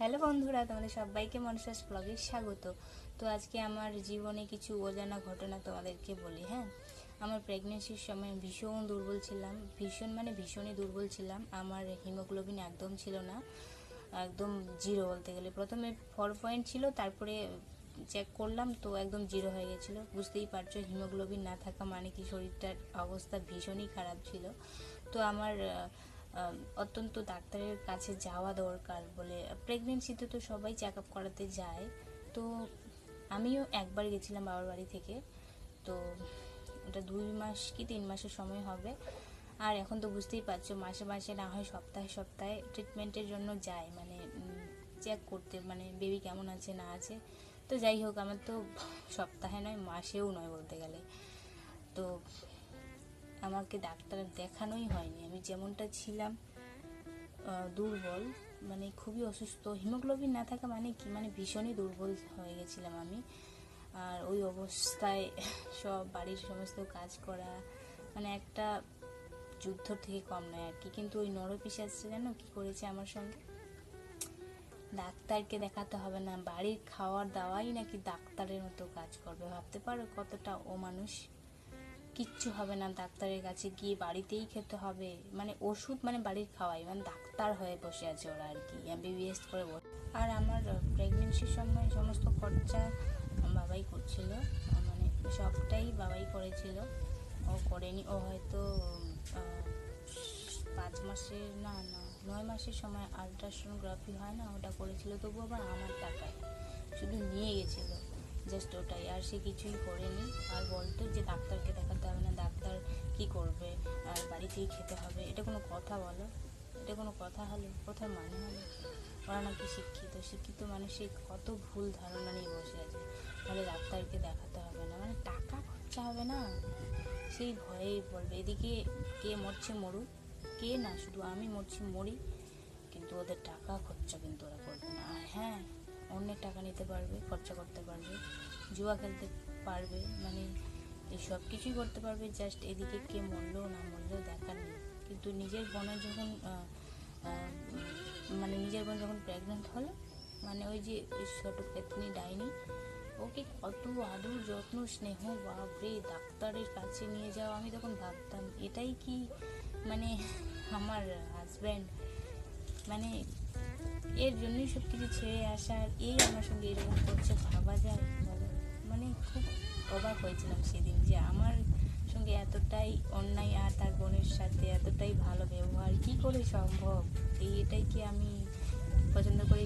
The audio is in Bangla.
হ্যালো বন্ধুরা, তোমাদের সবাইকে মনসাস ব্লগে স্বাগত। তো আজকে আমার জীবনে কিছু অজানা ঘটনা তোমাদেরকে বলি। হ্যাঁ, আমার প্রেগনেন্সির সময় ভীষণ দুর্বল ছিলাম, ভীষণই দুর্বল ছিলাম। আমার হিমোগ্লোবিন একদম ছিল না, একদম জিরো বলতে গেলে। প্রথমে 4 পয়েন্ট ছিল, তারপরে চেক করলাম তো একদম জিরো হয়ে গেছিলো। বুঝতেই পারছো হিমোগ্লোবিন না থাকা মানে কি, শরীরটার অবস্থা ভীষণই খারাপ ছিল। তো আমার অত্যন্ত ডাক্তারের কাছে যাওয়া দরকার বলে, প্রেগনেন্সিতে তো সবাই চেক আপ করাতে যায়। তো আমিও একবার গেছিলাম বাবার বাড়ি থেকে। তো এটা 2 মাস কি 3 মাসের সময় হবে। আর এখন তো বুঝতেই পারছো, মাসে মাসে না হয় সপ্তাহে সপ্তাহে ট্রিটমেন্টের জন্য যায়, মানে চেক করতে, মানে বেবি কেমন আছে না আছে। তো যাই হোক, আমার তো সপ্তাহে নয়, মাসেও নয় বলতে গেলে। তো আমাকে ডাক্তার দেখানোই হয়নি। আমি যেমনটা ছিলাম, দুর্বল, মানে খুবই অসুস্থ। হিমোগ্লোবিন না থাকা মানে কি, মানে ভীষণই দুর্বল হয়ে গেছিলাম আমি। আর ওই অবস্থায় সব বাড়ির সমস্ত কাজ করা মানে একটা যুদ্ধ থেকে কম নয় আর কি। কিন্তু ওই নরপিশাচটা জানো কি করেছে আমার সঙ্গে? ডাক্তারকে দেখাতে হবে না, বাড়ির খাওয়ার দাওয়াই নাকি ডাক্তারের মতো কাজ করবে। ভাবতে পারো কতটা ও মানুষ। কিচ্ছু হবে না, ডাক্তারের কাছে গিয়ে বাড়িতেই খেতে হবে, মানে ওষুধ মানে বাড়ির খাওয়াই, মানে ডাক্তার হয়ে বসে আছে ওরা আর কি, এমবিবিএস করে বসে। আর আমার প্রেগনেন্সির সময় সমস্ত খরচা বাবাই করছিল, মানে সবটাই বাবাই করেছিল। ও করেনি, ও হয়তো 5 মাসের না না 9 মাসের সময় আলট্রাসোনোগ্রাফি হয় না, ওটা করেছিল, তবু আবার আমার টাকায়, শুধু নিয়ে গেছিলো জাস্ট ওটাই। আর সে কিছুই করেনি। আর বলতো যে ডাক্তারকে দেখাতে হবে না, ডাক্তার কি করবে, আর বাড়িতেই খেতে হবে। এটা কোনো কথা বলো? এটা কোনো কথা হলো? কোথায় মানে হলো? ওরা নাকি শিক্ষিত, শিক্ষিত মানুষের কত ভুল ধারণা নিয়ে বসে আছে। বলে ডাক্তারকে দেখাতে হবে না, মানে টাকা খরচা হবে না, সেই ভয়েই বলবে। এদিকে কে মরছে মরুক, কে না, শুধু আমি মরছি মরি, কিন্তু ওদের টাকা খরচা কিন্তু ওরা করবে না। আর হ্যাঁ, অন্যের টাকা নিতে পারবে, খরচা করতে পারবে, জুয়া খেলতে পারবে, মানে এই সব কিছুই করতে পারবে। জাস্ট এদিকে কে মরলো না মরলো দেখার নেই। কিন্তু নিজের বোনের যখন মানে নিজের বোন যখন প্রেগনেন্ট হলো, মানে ওই যে ছোটো পেতনি ডাইনি, ওকে কত আদর যত্ন স্নেহ, বাপরে, ডাক্তারের কাছে নিয়ে যাওয়া। আমি তখন ভাবতাম এটাই কি মানে আমার হাজব্যান্ড, মানে এর জন্যই সব কিছু ছেড়ে আসার, এই আমার সঙ্গে এরকম করছে, ভাবা যায় বলো? মানে খুব অবাক হয়েছিলাম সেদিন যে আমার সঙ্গে এতটাই অন্যায়, আর তার বোনের সাথে এতটাই ভালো ব্যবহার কি করে সম্ভব? এটাই কি আমি পছন্দ করে